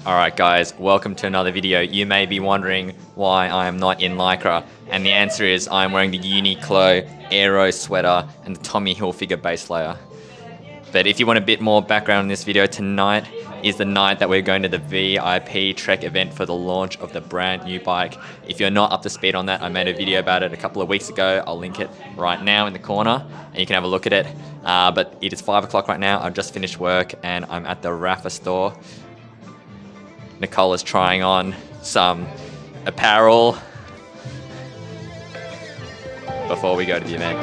Alright guys, welcome to another video. You may be wondering why I am not in Lycra, and the answer is I'm wearing the Uniqlo Aero sweater and the Tommy Hilfiger base layer. But if you want a bit more background on this video, tonight is the night that we're going to the VIP Trek event for the launch of the brand new bike. If you're not up to speed on that, I made a video about it a couple of weeks ago. I'll link it right now in the corner and you can have a look at it. But it is 5 o'clock right now. I've just finished work and I'm at the Rafa store. Nicole is trying on some apparel before we go to the event.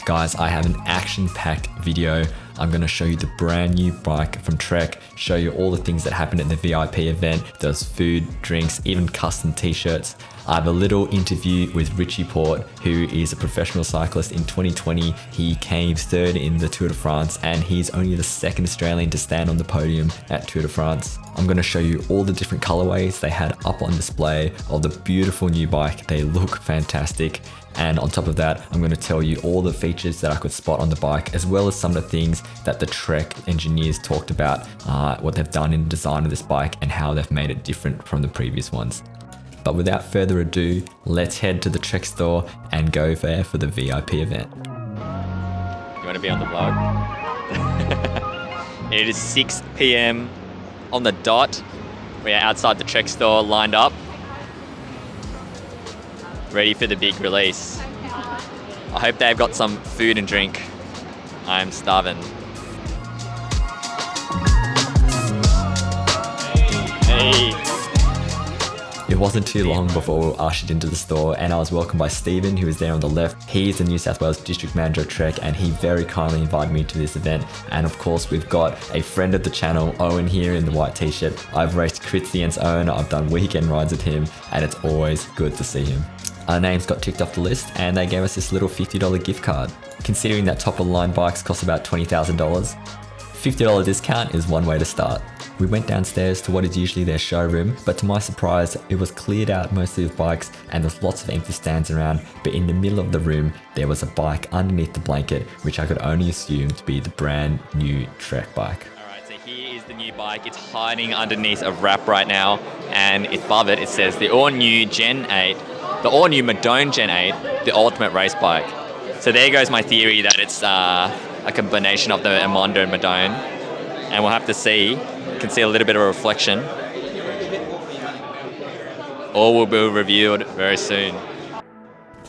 Guys, I have an action-packed video. I'm gonna show you the brand new bike from Trek, show you all the things that happened at the VIP event. There's food, drinks, even custom t-shirts. I have a little interview with Richie Porte, who is a professional cyclist. In 2020, he came third in the Tour de France, and he's only the second Australian to stand on the podium at Tour de France. I'm gonna show you all the different colorways they had up on display of the beautiful new bike. They look fantastic. And on top of that, I'm going to tell you all the features that I could spot on the bike, as well as some of the things that the Trek engineers talked about, what they've done in the design of this bike and how they've made it different from the previous ones. But without further ado, let's head to the Trek store and go there for the VIP event. You want to be on the vlog? It is 6 PM on the dot. We are outside the Trek store, lined up, ready for the big release. I hope they've got some food and drink. I'm starving. Hey. It wasn't too long before we were ushered into the store and I was welcomed by Stephen, who is there on the left. He is the New South Wales District Manager of Trek and he very kindly invited me to this event. And of course, we've got a friend of the channel, Owen, here in the white t-shirt. I've raced Kritzian's Owen, I've done weekend rides with him and it's always good to see him. Our names got ticked off the list and they gave us this little $50 gift card. Considering that top of the line bikes cost about $20,000, $50 discount is one way to start. We went downstairs to what is usually their showroom, but to my surprise, it was cleared out mostly with bikes and there's lots of empty stands around, but in the middle of the room, there was a bike underneath the blanket, which I could only assume to be the brand new Trek bike. Alright, so here is the new bike. It's hiding underneath a wrap right now, and above it, it says the all-new Gen 8, the all-new Madone Gen 8, the ultimate race bike. So there goes my theory that it's a combination of the Emonda and Madone, and we'll have to see. You can see a little bit of a reflection. All will be revealed very soon.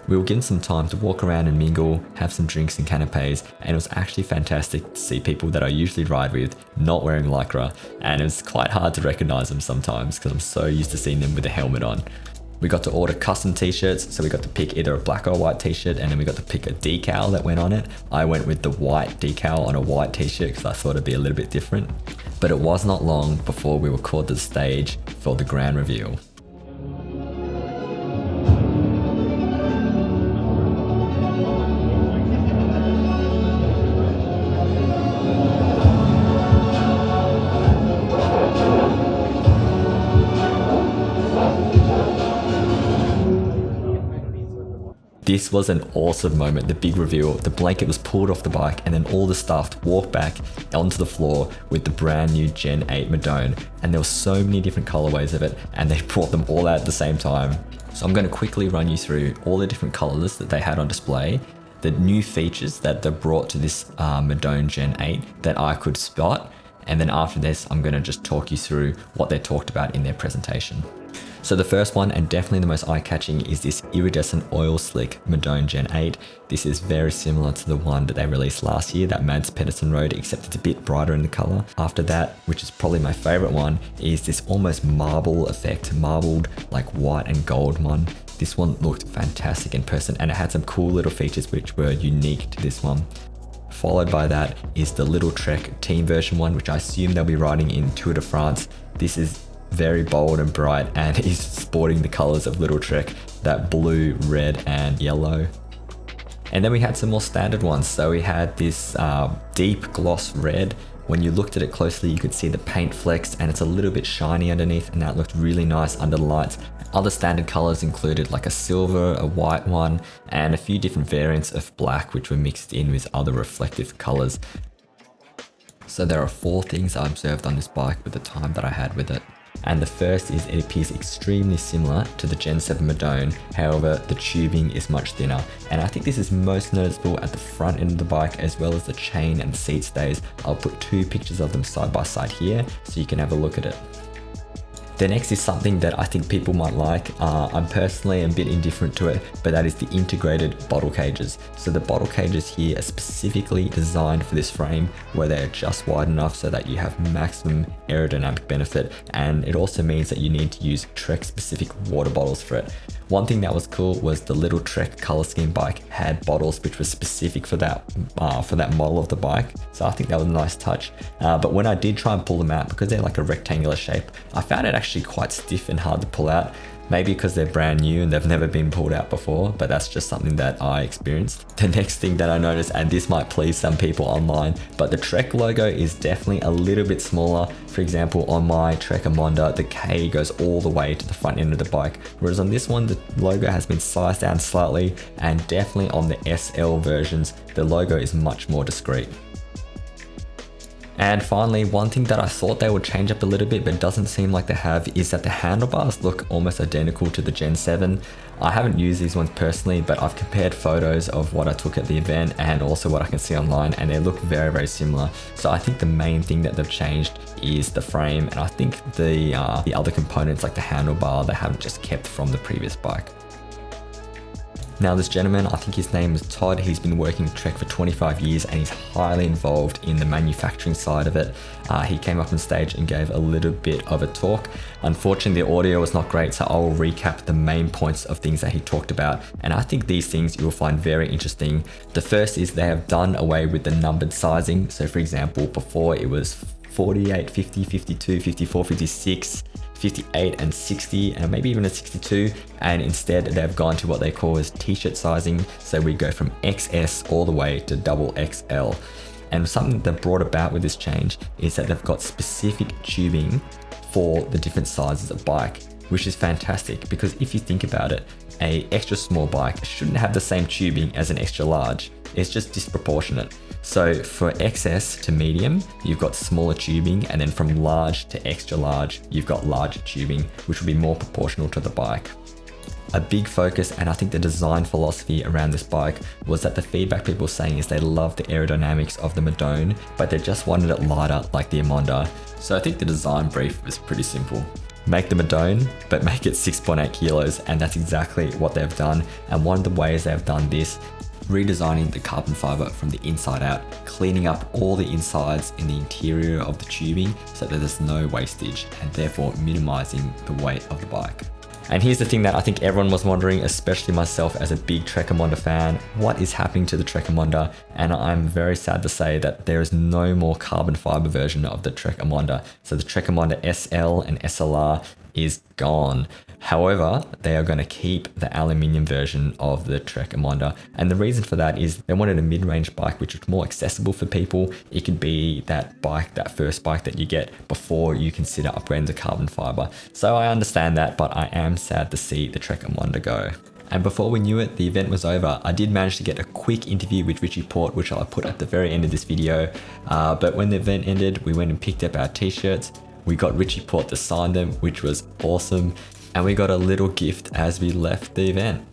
We were given some time to walk around and mingle, have some drinks and canapes, and it was actually fantastic to see people that I usually ride with not wearing Lycra, and it was quite hard to recognize them sometimes because I'm so used to seeing them with a helmet on. We got to order custom t-shirts, so we got to pick either a black or white t-shirt and then we got to pick a decal that went on it. I went with the white decal on a white t-shirt because I thought it'd be a little bit different. But it was not long before we were called to the stage for the grand reveal. This was an awesome moment, the big reveal. The blanket was pulled off the bike and then all the staff walked back onto the floor with the brand new Gen 8 Madone. And there were so many different colorways of it and they brought them all out at the same time. So I'm going to quickly run you through all the different colors that they had on display, the new features that they brought to this Madone Gen 8 that I could spot. And then after this, I'm going to just talk you through what they talked about in their presentation. So the first one, and definitely the most eye-catching, is this iridescent oil slick Madone Gen 8. This is very similar to the one that they released last year, that Mads Pedersen rode, except it's a bit brighter in the color. After that, which is probably my favorite one, is this almost marble effect, marbled like white and gold one. This one looked fantastic in person and it had some cool little features which were unique to this one. Followed by that is the Little Trek team version one, which I assume they'll be riding in Tour de France. This is very bold and bright and is sporting the colors of Little Trek, that blue, red and yellow. And then we had some more standard ones. So we had this deep gloss red When you looked at it closely, you could see the paint flecks, and it's a little bit shiny underneath, and that looked really nice under the lights. Other standard colors included like a silver, a white one, and a few different variants of black which were mixed in with other reflective colors. So there are 4 things I observed on this bike with the time that I had with it. And the first is it appears extremely similar to the Gen 7 Madone, however the tubing is much thinner. And I think this is most noticeable at the front end of the bike as well as the chain and seat stays. I'll put 2 pictures of them side by side here so you can have a look at it. The next is something that I think people might like. I'm personally a bit indifferent to it, but that is the integrated bottle cages. So the bottle cages here are specifically designed for this frame where they're just wide enough so that you have maximum aerodynamic benefit. And it also means that you need to use Trek specific water bottles for it. One thing that was cool was the little Trek color scheme bike had bottles which were specific for that model of the bike. So I think that was a nice touch. But when I did try and pull them out, because they're like a rectangular shape, I found it actually quite stiff and hard to pull out. Maybe because they're brand new and they've never been pulled out before, but that's just something that I experienced. The next thing that I noticed, and this might please some people online, but the Trek logo is definitely a little bit smaller. For example, on my Trek Emonda, the K goes all the way to the front end of the bike, whereas on this one, the logo has been sized down slightly, and definitely on the SL versions, the logo is much more discreet. And finally, one thing that I thought they would change up a little bit, but doesn't seem like they have, is that the handlebars look almost identical to the Gen 7. I haven't used these ones personally, but I've compared photos of what I took at the event and also what I can see online, and they look very, very similar. So I think the main thing that they've changed is the frame, and I think the other components like the handlebar, they haven't just kept from the previous bike. Now this gentleman, I think his name is Todd, he's been working with Trek for 25 years and he's highly involved in the manufacturing side of it. He came up on stage and gave a little bit of a talk. Unfortunately, the audio was not great, so I will recap the main points of things that he talked about. And I think these things you will find very interesting. The first is they have done away with the numbered sizing. So for example, before it was 48, 50, 52, 54, 56, 58 and 60 and maybe even a 62, and instead they've gone to what they call as t-shirt sizing. So we go from XS all the way to double XL. And something that brought about with this change is that they've got specific tubing for the different sizes of bike, which is fantastic because if you think about it, a extra small bike shouldn't have the same tubing as an extra large. It's just disproportionate. So for XS to medium, you've got smaller tubing, and then from large to extra large, you've got larger tubing, which will be more proportional to the bike. A big focus, and I think the design philosophy around this bike, was that the feedback people were saying is they love the aerodynamics of the Madone, but they just wanted it lighter like the Emonda. So I think the design brief was pretty simple. Make the Madone, but make it 6.8 kilos, and that's exactly what they've done. And one of the ways they've done this, redesigning the carbon fiber from the inside out, cleaning up all the insides in the interior of the tubing so that there's no wastage, and therefore minimizing the weight of the bike. And here's the thing that I think everyone was wondering, especially myself as a big Trek Emonda fan, what is happening to the Trek Emonda? And I'm very sad to say that there is no more carbon fiber version of the Trek Emonda. So the Trek Emonda SL and SLR is gone. However, they are going to keep the aluminium version of the Trek Emonda. And the reason for that is they wanted a mid-range bike which is more accessible for people. It could be that bike, that first bike that you get before you consider upgrading to carbon fiber. So I understand that, but I am sad to see the Trek Emonda go. And before we knew it, the event was over. I did manage to get a quick interview with Richie Porte, which I'll put at the very end of this video. But when the event ended, we went and picked up our t-shirts. We got Richie Porte to sign them, which was awesome. And we got a little gift as we left the event.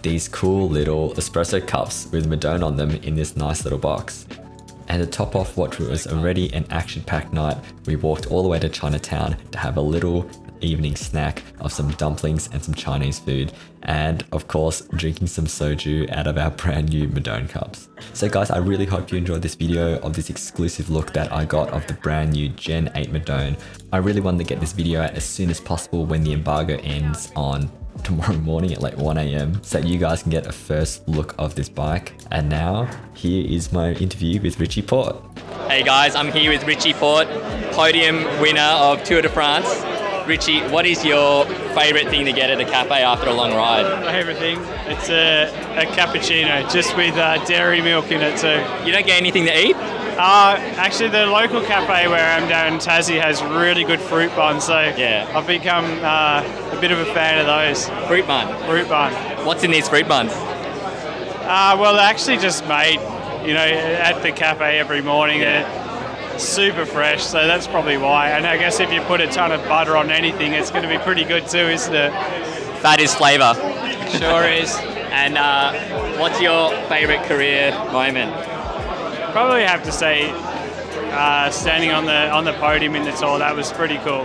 These cool little espresso cups with Madone on them in this nice little box. And to top off what was already an action-packed night, we walked all the way to Chinatown to have a little evening snack of some dumplings and some Chinese food, and of course drinking some soju out of our brand new Madone cups. So guys, I really hope you enjoyed this video of this exclusive look that I got of the brand new Gen 8 Madone. I really wanted to get this video out as soon as possible when the embargo ends on tomorrow morning at like 1 AM so that you guys can get a first look of this bike. And now here is my interview with Richie Porte. Hey guys, I'm here with Richie Porte, podium winner of Tour de France. Richie, what is your favourite thing to get at a cafe after a long ride? Favourite thing? It's a cappuccino, just with dairy milk in it too. You don't get anything to eat? Actually, the local cafe where I'm down in Tassie has really good fruit buns, so Yeah. I've become a bit of a fan of those. Fruit bun. Fruit bun. What's in these fruit buns? Well, they're actually just made, at the cafe every morning. Yeah. They're super fresh, so that's probably why. And I guess if you put a ton of butter on anything, it's going to be pretty good too, isn't it? Fat is flavour. Sure is. And what's your favourite career moment? Probably have to say standing on the podium in the tour. That was pretty cool.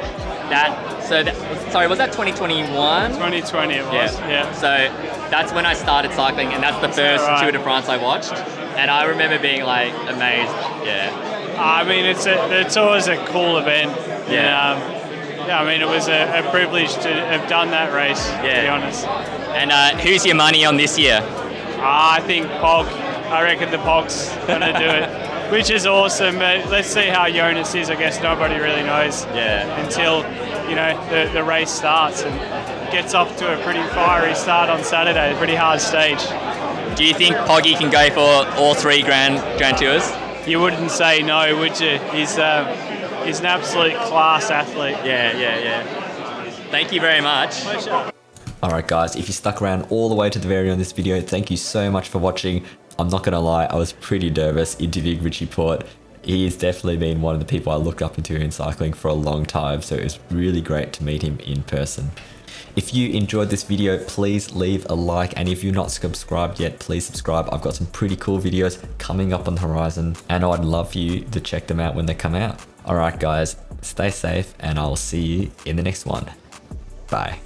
Sorry, was that 2021? 2020 it was. Yeah. So that's when I started cycling, and that's the first right. Tour de France I watched. And I remember being like amazed. Yeah. I mean, the tour is a cool event. Yeah. And, it was a privilege to have done that race, to be honest. And who's your money on this year? I think Pog. I reckon the Pog's going to do it, which is awesome. But let's see how Jonas is. I guess nobody really knows until, the race starts and gets off to a pretty fiery start on Saturday, a pretty hard stage. Do you think Poggy can go for all 3 Grand Tours? You wouldn't say no, would you? He's an absolute class athlete. Yeah. Thank you very much. Pleasure. Alright guys, if you stuck around all the way to the very end of this video, thank you so much for watching. I'm not gonna lie, I was pretty nervous interviewing Richie Porte. He has definitely been one of the people I looked up into in cycling for a long time, so it was really great to meet him in person. If you enjoyed this video, please leave a like, and if you're not subscribed yet, please subscribe. I've got some pretty cool videos coming up on the horizon, and I'd love for you to check them out when they come out. Alright guys, stay safe, and I'll see you in the next one. Bye.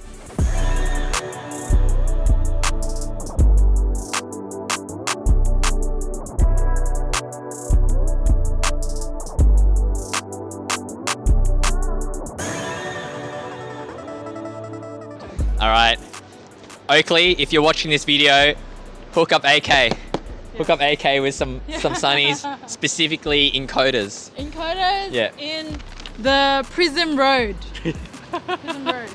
All right, Oakley, if you're watching this video, hook up AK. Hook up AK with some sunnies, specifically in Codas. In Codas? Yeah. In the Prism Road. Prism Road.